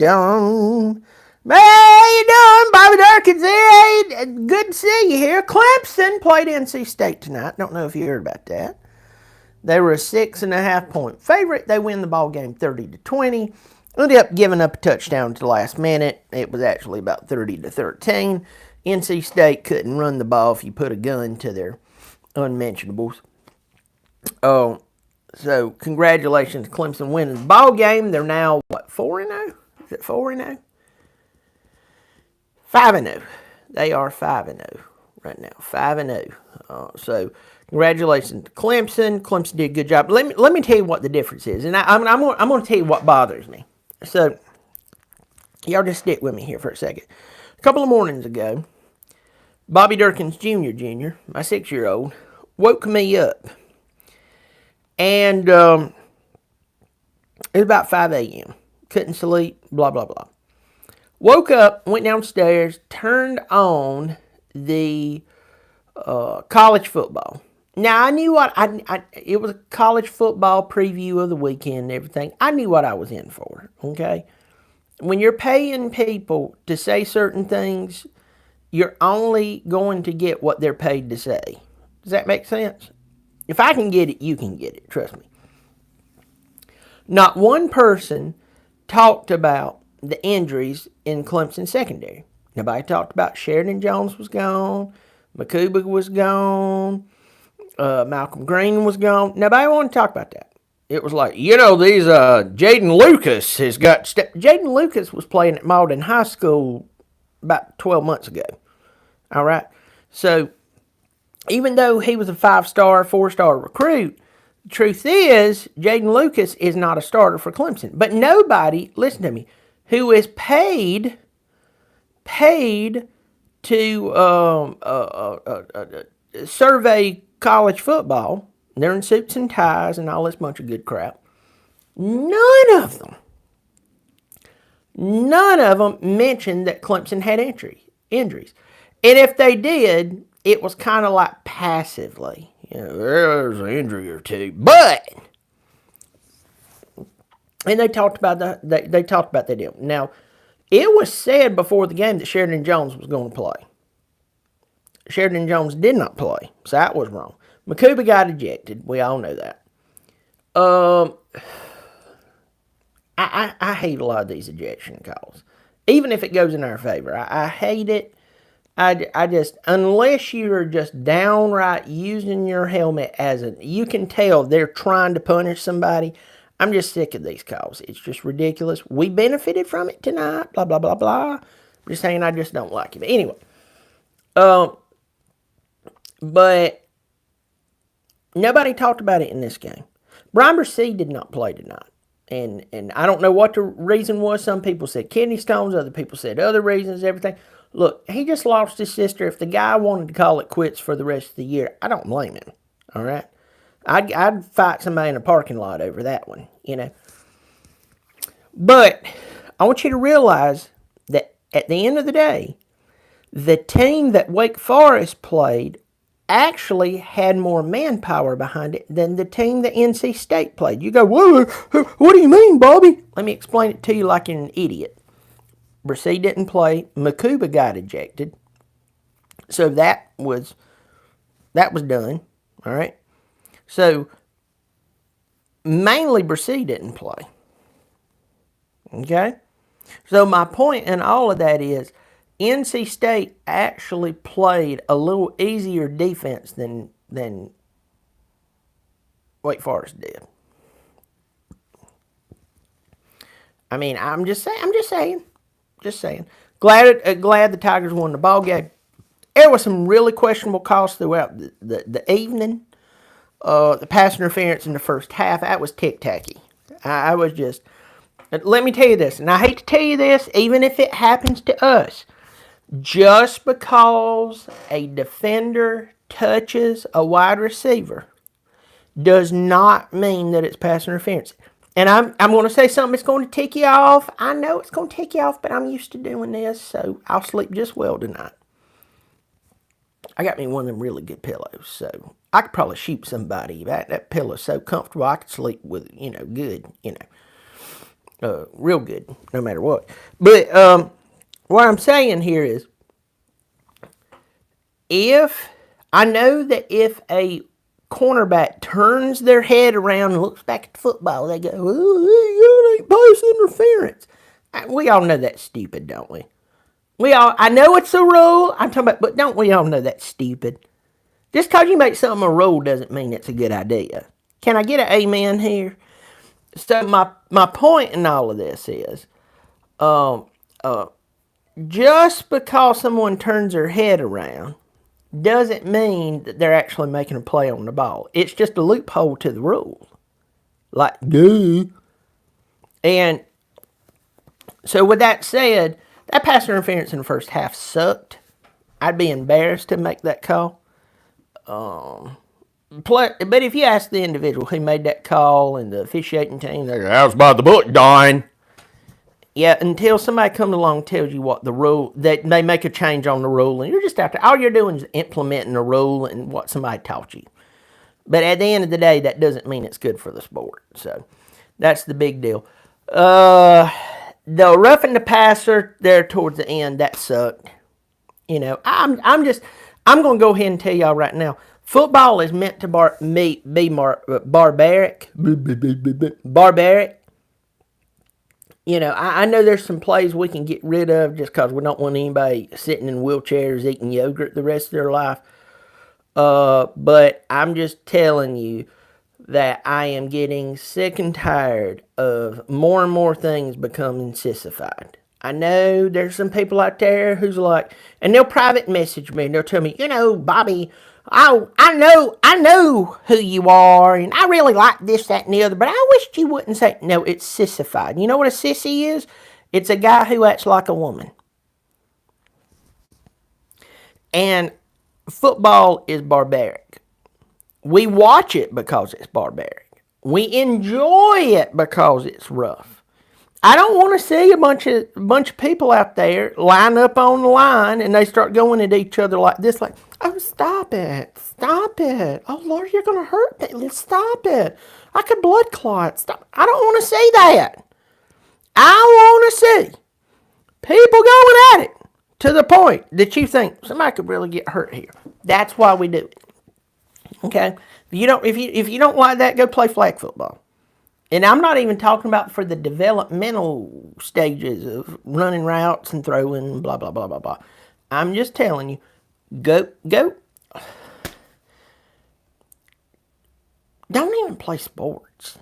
Dum. How you doing? Bobby Dirkens here. Hey, good to see you here. Clemson played NC State tonight. Don't know if you heard about that. They were a 6.5 point favorite. They win the ball game 30-20. Ended up giving up a touchdown to the last minute. It was actually about 30-13. NC State couldn't run the ball if you put a gun to their unmentionables. Oh, so congratulations to Clemson winning the ball game. They're now what, 4-0? Is it 4-0? 5-0. They are 5-0 right now. 5-0. So congratulations to Clemson. Clemson did a good job. Let me tell you what the difference is, and I'm going to tell you what bothers me. So y'all just stick with me here for a second. A couple of mornings ago, Bobby Dirkens Jr., my 6-year-old, woke me up. And it was about 5 a.m. Couldn't sleep, blah, blah, blah. Woke up, went downstairs, turned on the college football. Now, I knew what, it was a college football preview of the weekend and everything. I knew what I was in for, okay? When you're paying people to say certain things, you're only going to get what they're paid to say. Does that make sense? If I can get it, you can get it. Trust me. Not one person talked about the injuries in Clemson secondary. Nobody talked about Sheridan Jones was gone. McCuba was gone. Malcolm Green was gone. Nobody wanted to talk about that. It was like, these Jaden Lucas has got... Jaden Lucas was playing at Malden High School about 12 months ago. All right? So even though he was a 5-star, 4-star recruit, the truth is, Jaden Lucas is not a starter for Clemson. But nobody, listen to me, who is paid to survey college football, they're in suits and ties and all this bunch of good crap, none of them mentioned that Clemson had injuries. And if they did, it was kind of like passively. There's an injury or two. But, and they talked about that deal. Now, it was said before the game that Sheridan Jones was going to play. Sheridan Jones did not play, so that was wrong. McCuba got ejected. We all know that. I hate a lot of these ejection calls, even if it goes in our favor. I hate it. I just, unless you're just downright using your helmet you can tell they're trying to punish somebody. I'm just sick of these calls. It's just ridiculous. We benefited from it tonight, blah, blah, blah, blah. I'm just saying I just don't like it. But anyway, but nobody talked about it in this game. Brian Brzee did not play tonight. And I don't know what the reason was. Some people said kidney stones. Other people said other reasons, everything. Look, he just lost his sister. If the guy wanted to call it quits for the rest of the year, I don't blame him. All right? I'd fight somebody in a parking lot over that one, But I want you to realize that at the end of the day, the team that Wake Forest played actually had more manpower behind it than the team that NC State played. You go, what do you mean, Bobby? Let me explain it to you like you're an idiot. Brzee didn't play. McCuba got ejected. So that was done. All right. So mainly Brzee didn't play. Okay. So my point in all of that is NC State actually played a little easier defense than Wake Forest did. I mean, I'm just saying. Glad the Tigers won the ball game. There was some really questionable calls throughout the evening. The pass interference in the first half, that was tick-tacky. I was just... Let me tell you this, and I hate to tell you this, even if it happens to us. Just because a defender touches a wide receiver does not mean that it's pass interference. And I'm going to say something that's going to tick you off. I know it's going to tick you off, but I'm used to doing this, so I'll sleep just well tonight. I got me one of them really good pillows, so I could probably shoot somebody. That pillow's so comfortable, I could sleep with, good, real good, no matter what. But what I'm saying here is, if I know that if a cornerback turns their head around and looks back at the football, they go, "Oh, it ain't pass interference." We all know that's stupid, don't we? I know it's a rule. I'm talking about, but don't we all know that's stupid? Just because you make something a rule doesn't mean it's a good idea. Can I get an amen here? So my point in all of this is, just because someone turns their head around doesn't mean that they're actually making a play on the ball. It's just a loophole to the rule. Like, duh. And so with that said, that pass interference in the first half sucked. I'd be embarrassed to make that call. But if you ask the individual who made that call and the officiating team, they're like, "That was by the book, Don." Yeah, until somebody comes along and tells you what the rule, that they make a change on the rule, and you're just out there, all you're doing is implementing the rule and what somebody taught you. But at the end of the day, that doesn't mean it's good for the sport. So that's the big deal. The roughing the passer there towards the end, that sucked. I'm going to go ahead and tell y'all right now, football is meant to be barbaric. Barbaric. I know there's some plays we can get rid of just because we don't want anybody sitting in wheelchairs eating yogurt the rest of their life. But I'm just telling you that I am getting sick and tired of more and more things becoming sissified. I know there's some people out there who's like, and they'll private message me and they'll tell me, Bobby, I know who you are, and I really like this, that, and the other, but I wish you wouldn't say, no, it's sissified. You know what a sissy is? It's a guy who acts like a woman. And football is barbaric. We watch it because it's barbaric. We enjoy it because it's rough. I don't want to see a bunch of people out there line up on the line and they start going at each other like this, like, "Oh, stop it. Stop it. Oh, Lord, you're going to hurt me. Stop it. I could blood clot. Stop." I don't want to see that. I want to see people going at it to the point that you think somebody could really get hurt here. That's why we do it. Okay? If you don't like that, go play flag football. And I'm not even talking about for the developmental stages of running routes and throwing, blah, blah, blah, blah, blah. I'm just telling you, go. Don't even play sports.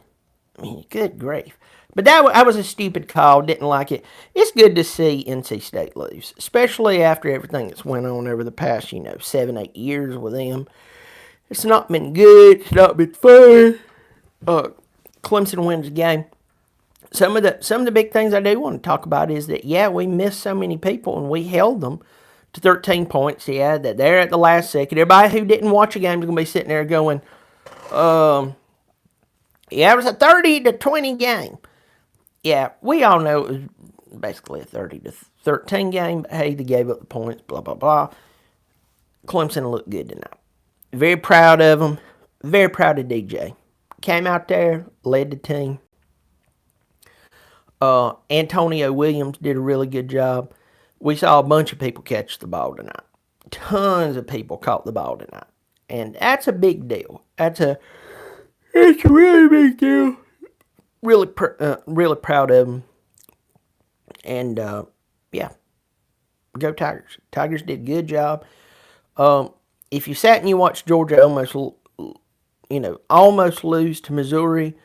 I mean, good grief. But that was a stupid call. Didn't like it. It's good to see NC State lose, especially after everything that's went on over the past, 7-8 years with them. It's not been good. It's not been fun. Clemson wins the game. Some of the big things I do want to talk about is that, we missed so many people and we held them to 13 points. That they're at the last second. Everybody who didn't watch a game is going to be sitting there going, it was a 30-20 game. Yeah, we all know it was basically a 30-13 game. But hey, they gave up the points, blah, blah, blah. Clemson looked good tonight. Very proud of them. Very proud of DJ. Came out there, led the team. Antonio Williams did a really good job. We saw a bunch of people catch the ball tonight. Tons of people caught the ball tonight. And that's a big deal. It's a really big deal. Really proud of them. And, go Tigers. Tigers did a good job. If you sat and you watched Georgia almost lose to Missouri,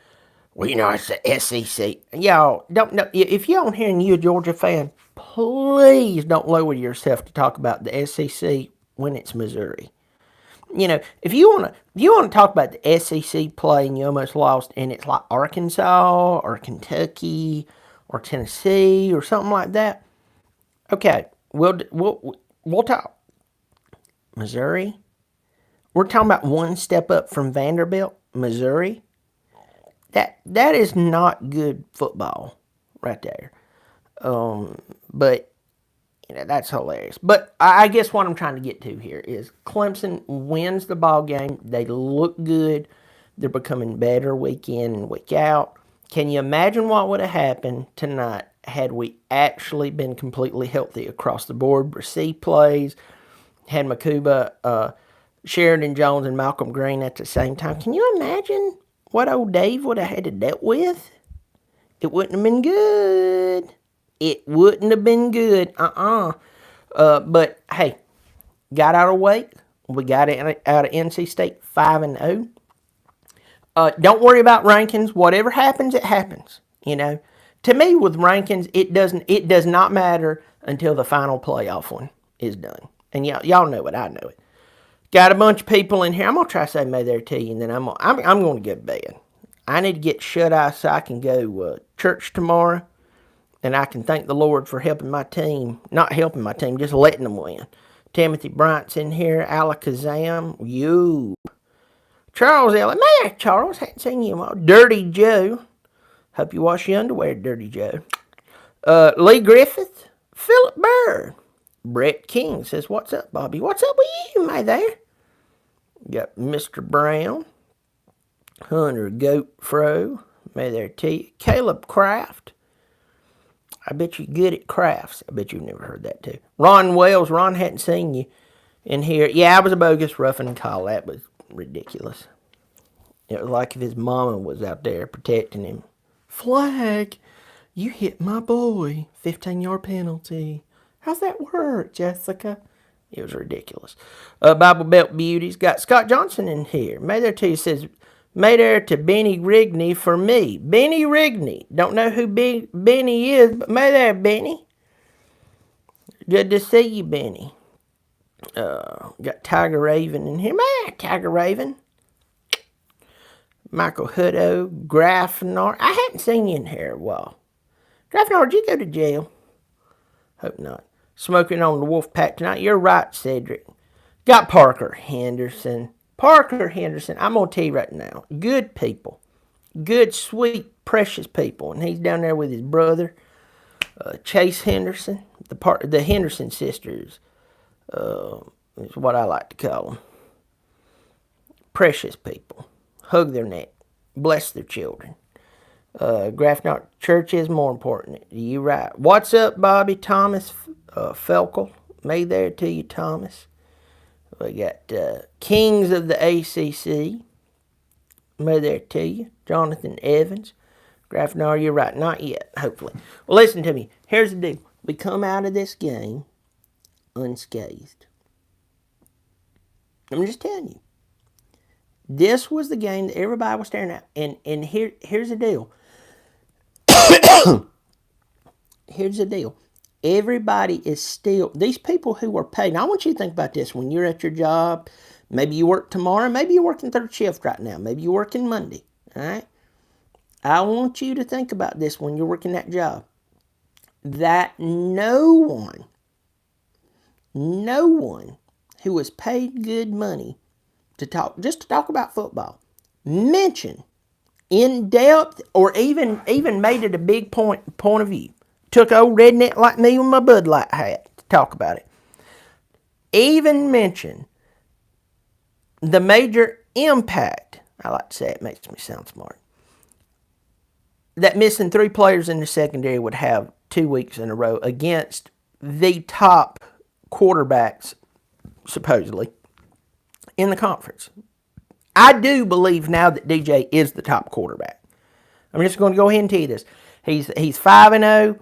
it's the SEC. Y'all don't know. If you're on here and you're a Georgia fan, please don't lower yourself to talk about the SEC when it's Missouri. If you want to talk about the SEC play and you almost lost, and it's like Arkansas or Kentucky or Tennessee or something like that, okay, we'll talk. Missouri. We're talking about one step up from Vanderbilt, Missouri. That is not good football right there. But that's hilarious. But I guess what I'm trying to get to here is Clemson wins the ball game. They look good. They're becoming better week in and week out. Can you imagine what would have happened tonight had we actually been completely healthy across the board? Receive plays, had Makuba, Sheridan Jones, and Malcolm Green at the same time. Can you imagine what old Dave would have had to deal with? It wouldn't have been good. It wouldn't have been good. But hey, got out of weight. We got it out of NC State 5-0. Don't worry about rankings. Whatever happens, it happens. You know, to me with rankings, it does not matter until the final playoff one is done. And y'all know it. I know it. Got a bunch of people in here. I'm gonna try to say may there to you, and then I'm gonna go to bed. I need to get shut eye so I can go church tomorrow, and I can thank the Lord for helping my team. Not helping my team, just letting them win. Timothy Bryant's in here. Alakazam. You. Charles Elliott. Man, Charles, hadn't seen you in a while. Dirty Joe. Hope you wash your underwear, Dirty Joe. Lee Griffith. Philip Bird. Brett King says, what's up, Bobby? What's up with you, my there? Got Mr. Brown. Hunter Goatfro. May there to you. Caleb Kraft. I bet you're good at crafts. I bet you've never heard that too. Ron Wells. Ron hadn't seen you in here. Yeah, I was a bogus roughing call. That was ridiculous. It was like if his mama was out there protecting him. Flag. You hit my boy. 15-yard penalty. How's that work, Jessica? It was ridiculous. Bible Belt Beauties. Got Scott Johnson in here. May there to you says, may there to Benny Rigney for me. Benny Rigney. Don't know who Benny is, but may there, Benny. Good to see you, Benny. Got Tiger Raven in here. Man, Tiger Raven. Michael Hutto. Grafnar. I hadn't seen you in here a while. Grafnar, did you go to jail? Hope not. Smoking on the Wolf Pack tonight. You're right, Cedric. Got Parker Henderson. Parker Henderson, I'm going to tell you right now. Good people. Good, sweet, precious people. And he's down there with his brother, Chase Henderson. The Henderson sisters is what I like to call them. Precious people. Hug their neck. Bless their children. Grafnot Church is more important. You right. What's up, Bobby? Thomas Felkel. May there to you, Thomas. We got Kings of the ACC. May there to you. Jonathan Evans. Grafnar, you're right. Not yet, hopefully. Well, listen to me. Here's the deal. We come out of this game unscathed. I'm just telling you. This was the game that everybody was staring at. And here's the deal. Here's the deal. Everybody is still, these people who are paid. Now, I want you to think about this. When you're at your job, maybe you work tomorrow, maybe you're working third shift right now, maybe you're working Monday, all right? I want you to think about this when you're working that job. That no one who is paid good money to talk about football, mention in depth or even made it a big point of view. Took old redneck like me with my Bud Light hat to talk about it. Even mention the major impact, I like to say it makes me sound smart, that missing 3 players in the secondary would have 2 weeks in a row against the top quarterbacks, supposedly, in the conference. I do believe now that DJ is the top quarterback. I'm just going to go ahead and tell you this. He's 5-0.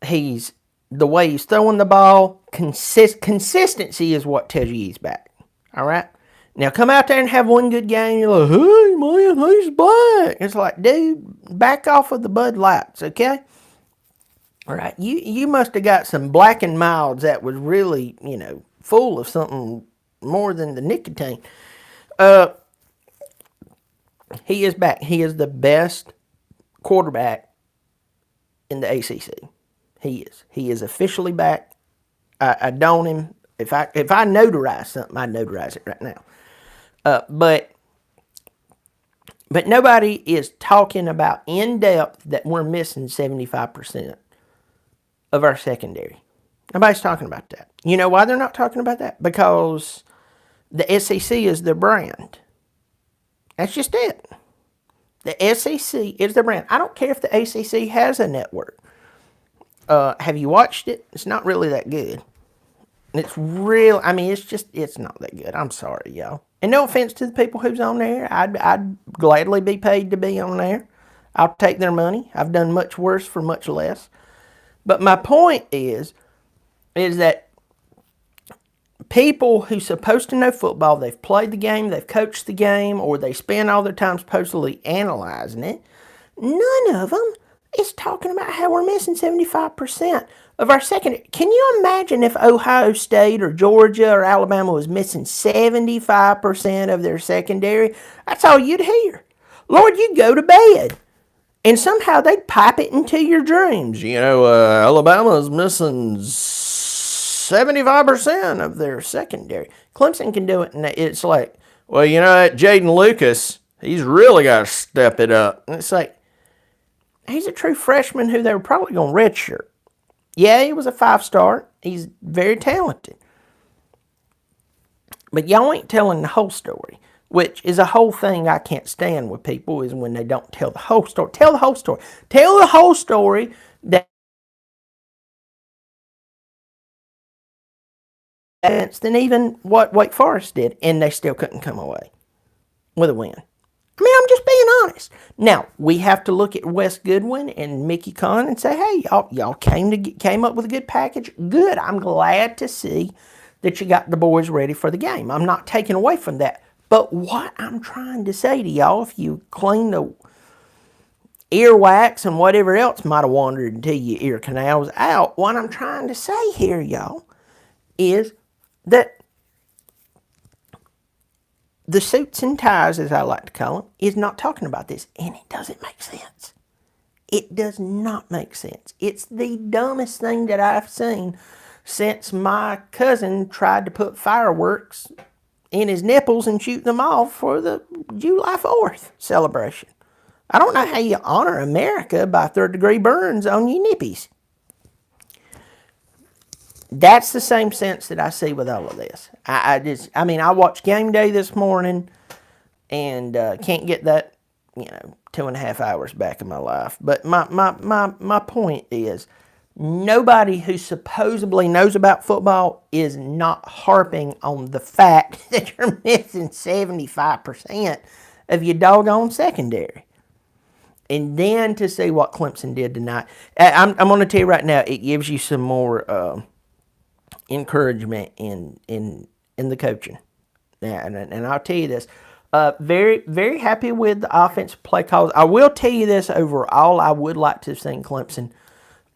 He's the way he's throwing the ball. Consistency is what tells you he's back. All right? Now, come out there and have one good game. You're like, hey, man, he's back. It's like, dude, back off of the Bud Lights, okay? All right? You must have got some Black and Milds that was really, full of something more than the nicotine. He is back. He is the best quarterback in the ACC. He is. He is officially back. I don't him. If I notarize something, I notarize it right now. But nobody is talking about in depth that we're missing 75% of our secondary. Nobody's talking about that. You know why they're not talking about that? Because the SEC is their brand. That's just it. The SEC is the brand. I don't care if the ACC has a network. Have you watched it? It's not really that good. It's real. I mean, it's not that good. I'm sorry, y'all. And no offense to the people who's on there. I'd gladly be paid to be on there. I'll take their money. I've done much worse for much less. But my point is that people who's supposed to know football, they've played the game, they've coached the game, or they spend all their time supposedly analyzing it, none of them is talking about how we're missing 75% of our secondary. Can you imagine if Ohio State or Georgia or Alabama was missing 75% of their secondary? That's all you'd hear. Lord, you'd go to bed. And somehow they'd pipe it into your dreams. Alabama's missing 75% of their secondary. Clemson can do it, and it's like, that Jaden Lucas, he's really got to step it up. And it's like, he's a true freshman who they were probably going to redshirt. Yeah, he was a 5-star. He's very talented. But y'all ain't telling the whole story, which is a whole thing I can't stand with people, is when they don't tell the whole story. Tell the whole story. Tell the whole story than even what Wake Forest did, and they still couldn't come away with a win. I mean, I'm just being honest. Now, we have to look at Wes Goodwin and Mickey Conn and say, hey, y'all came up with a good package. Good. I'm glad to see that you got the boys ready for the game. I'm not taking away from that. But what I'm trying to say to y'all, if you clean the earwax and whatever else might have wandered into your ear canals out, what I'm trying to say here, y'all, is that the suits and ties, as I like to call them, is not talking about this, and it doesn't make sense. It does not make sense. It's the dumbest thing that I've seen since my cousin tried to put fireworks in his nipples and shoot them off for the July 4th celebration. I don't know how you honor America by third-degree burns on your nippies. That's the same sense that I see with all of this. I watched Game Day this morning and can't get that, 2.5 hours back in my life. But my point is, nobody who supposedly knows about football is not harping on the fact that you're missing 75% of your doggone secondary. And then to see what Clemson did tonight, I'm going to tell you right now, it gives you some more encouragement in the coaching. And I'll tell you this, very, very happy with the offensive play calls. I will tell you this, overall, I would like to have seen Clemson.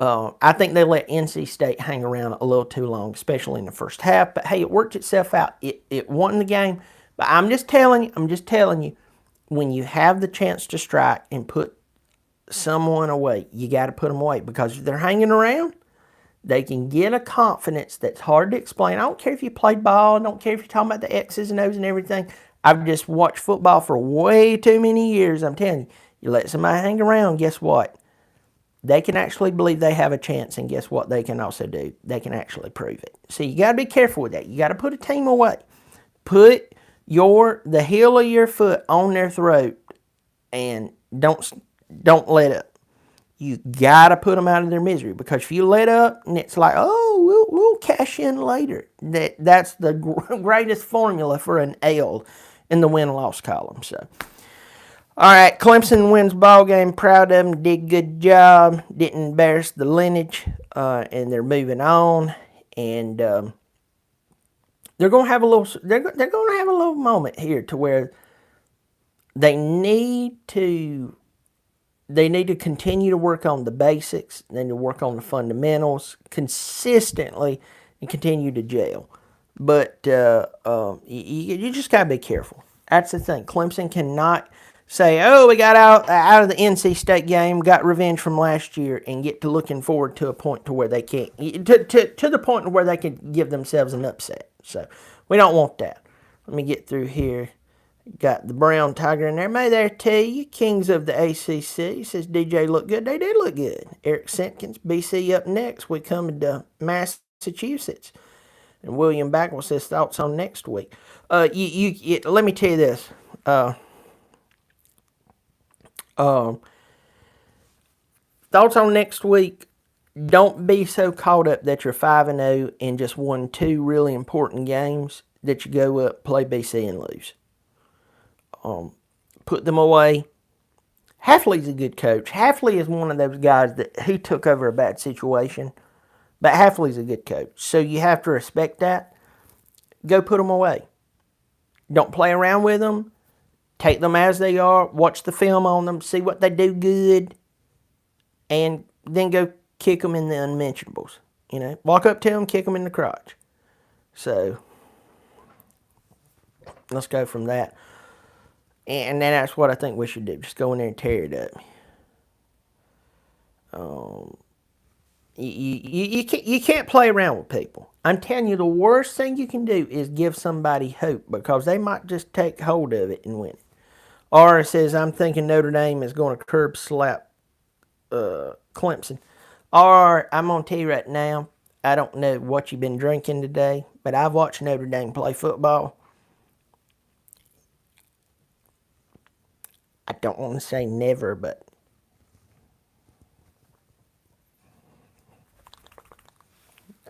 I think they let NC State hang around a little too long, especially in the first half. But hey, it worked itself out. It won the game. But I'm just telling you, when you have the chance to strike and put someone away, you got to put them away, because if they're hanging around, they can get a confidence that's hard to explain. I don't care if you played ball. I don't care if you're talking about the X's and O's and everything. I've just watched football for way too many years. I'm telling you, you let somebody hang around, guess what? They can actually believe they have a chance, and guess what they can also do? They can actually prove it. So you got to be careful with that. You got to put a team away. Put the heel of your foot on their throat, and don't let up. You got to put them out of their misery, because if you let up and it's like, oh, we'll cash in later, that's the greatest formula for an L in the win-loss column. So, all right, Clemson wins ball game. Proud of them. Did a good job. Didn't embarrass the lineage, and they're moving on. And they're going to have a little. They're going to have a little moment here to where they need to continue to work on the basics, then to work on the fundamentals consistently, and continue to gel. But you just got to be careful. That's the thing. Clemson cannot say, oh, we got out of the NC State game, got revenge from last year, and get to looking forward to a point to where they can't, to the point where they can give themselves an upset. So we don't want that. Let me get through here. Got the Brown Tiger in there. May there tell you, Kings of the ACC. Says DJ look good. They did look good. Eric Simpkins, BC up next. We come to Massachusetts. And William Backwell says thoughts on next week. Let me tell you this. Thoughts on next week? Don't be so caught up that you're 5-0 and just won 2 really important games that you go up, play BC, and lose. Put them away. Hafley's a good coach. Hafley is one of those guys that he took over a bad situation, but Hafley's a good coach. So you have to respect that. Go put them away. Don't play around with them. Take them as they are. Watch the film on them. See what they do good. And then go kick them in the unmentionables. You know, walk up to them, kick them in the crotch. So, let's go from that. And then that's what I think we should do. Just go in there and tear it up. You can't play around with people. I'm telling you, the worst thing you can do is give somebody hope, because they might just take hold of it and win it. Or it says, I'm thinking Notre Dame is going to curb slap Clemson. Or I'm going to tell you right now, I don't know what you've been drinking today, but I've watched Notre Dame play football. I don't want to say never, but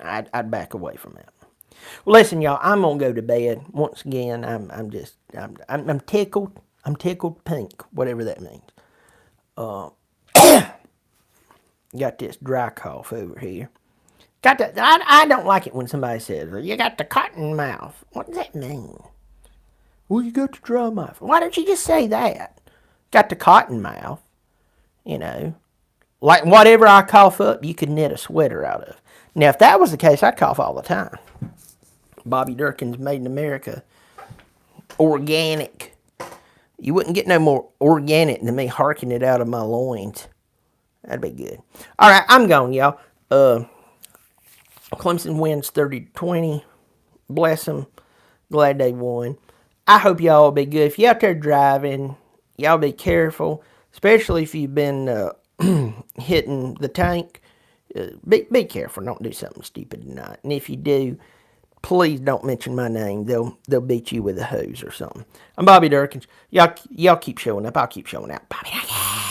I'd back away from that. Well, listen, y'all, I'm gonna go to bed. Once again, I'm tickled. I'm tickled pink, whatever that means. Got this dry cough over here. I don't like it when somebody says, you got the cotton mouth. What does that mean? Well, you got the dry mouth. Why don't you just say that? Got the cotton mouth. You know. Like whatever I cough up, you could knit a sweater out of. Now, if that was the case, I'd cough all the time. Bobby Dirkens, Made in America. Organic. You wouldn't get no more organic than me harking it out of my loins. That'd be good. All right, I'm gone, y'all. Clemson wins 30-20. Bless them. Glad they won. I hope y'all will be good. If you're out there driving, y'all be careful, especially if you've been hitting the tank. Be careful. Don't do something stupid tonight. And if you do, please don't mention my name. They'll beat you with a hose or something. I'm Bobby Dirkens. Y'all keep showing up. I'll keep showing out. Bobby Dirkens.